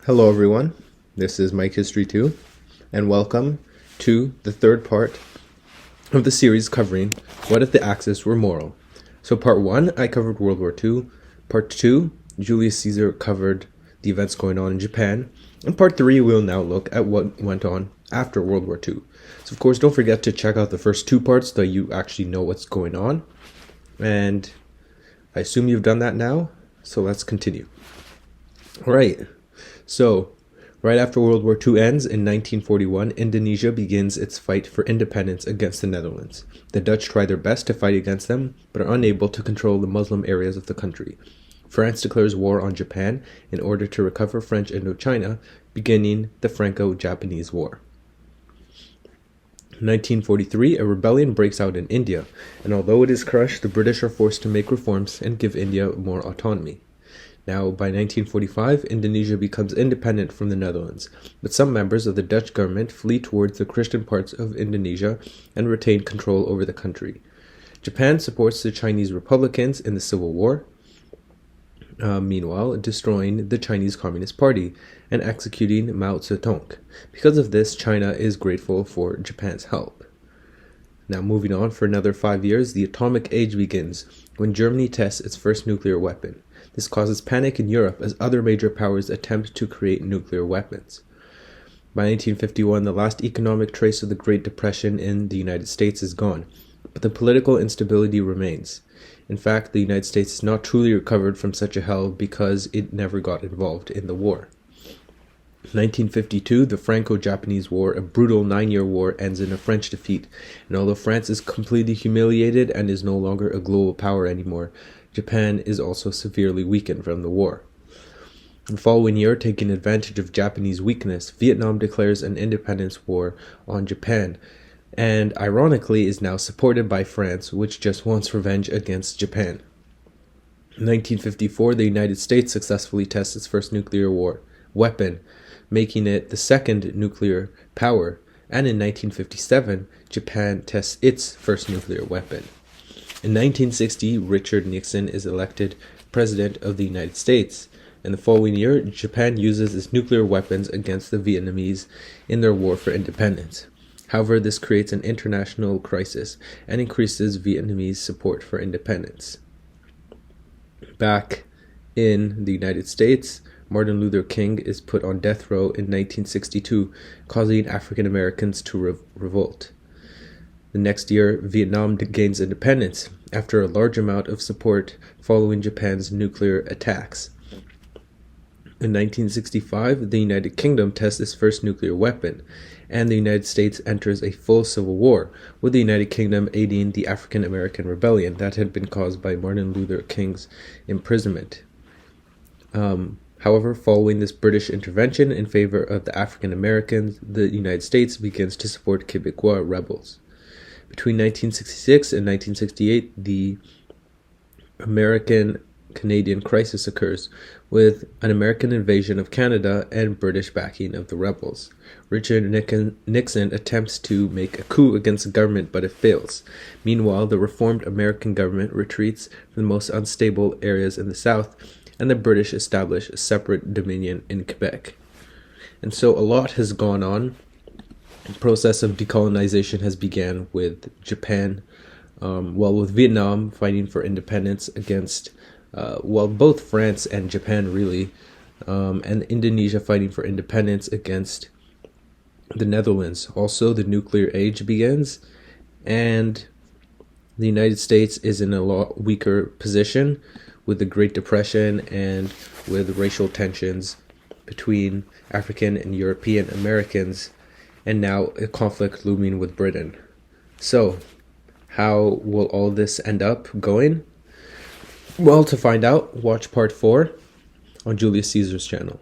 Hello, everyone. This is Mike History 2, and welcome to the third part of the series covering What If the Axis Were Moral? So, part 1, I covered World War II. Part 2, Julius Caesar covered the events going on in Japan. And part 3, we'll now look at what went on after World War II. So, of course, don't forget to check out the first two parts so you actually know what's going on. And I assume you've done that now, so let's continue. All right. So, right after World War II ends in 1941, Indonesia begins its fight for independence against the Netherlands. The Dutch try their best to fight against them, but are unable to control the Muslim areas of the country. France declares war on Japan in order to recover French Indochina, beginning the Franco-Japanese War. In 1943, a rebellion breaks out in India, and although it is crushed, the British are forced to make reforms and give India more autonomy. Now, by 1945, Indonesia becomes independent from the Netherlands, but some members of the Dutch government flee towards the Christian parts of Indonesia and retain control over the country. Japan supports the Chinese Republicans in the Civil War, meanwhile destroying the Chinese Communist Party and executing Mao Zedong. Because of this, China is grateful for Japan's help. Now, moving on for another 5 years, the atomic age begins when Germany tests its first nuclear weapon. This causes panic in Europe as other major powers attempt to create nuclear weapons. By 1951, the last economic trace of the Great Depression in the United States is gone, but the political instability remains. In fact, the United States has not truly recovered from such a hell because it never got involved in the war. In 1952, the Franco-Japanese War, a brutal 9-year war, ends in a French defeat, and although France is completely humiliated and is no longer a global power anymore, Japan is also severely weakened from the war. The following year, taking advantage of Japanese weakness, Vietnam declares an independence war on Japan, and ironically is now supported by France, which just wants revenge against Japan. In 1954, the United States successfully tests its first nuclear weapon, making it the second nuclear power, and in 1957, Japan tests its first nuclear weapon. In 1960, Richard Nixon is elected President of the United States, and the following year, Japan uses its nuclear weapons against the Vietnamese in their war for independence. However, this creates an international crisis and increases Vietnamese support for independence. Back in the United States, Martin Luther King is put on death row in 1962, causing African Americans to revolt. The next year, Vietnam gains independence after a large amount of support following Japan's nuclear attacks. In 1965, the United Kingdom tests its first nuclear weapon, and the United States enters a full civil war, with the United Kingdom aiding the African American rebellion that had been caused by Martin Luther King's imprisonment. However, following this British intervention in favor of the African Americans, the United States begins to support Quebecois rebels. Between 1966 and 1968, the American-Canadian crisis occurs, with an American invasion of Canada and British backing of the rebels. Richard Nixon attempts to make a coup against the government, but it fails. Meanwhile, the reformed American government retreats from the most unstable areas in the South, and the British establish a separate dominion in Quebec. And so a lot has gone on. The process of decolonization has began with Japan, with Vietnam fighting for independence against, both France and Japan really, and Indonesia fighting for independence against the Netherlands. Also, the nuclear age begins, and the United States is in a lot weaker position with the Great Depression and with racial tensions between African and European Americans, and now a conflict looming with Britain. So, how will all this end up going? Well, to find out, watch part 4 on Julius Caesar's channel.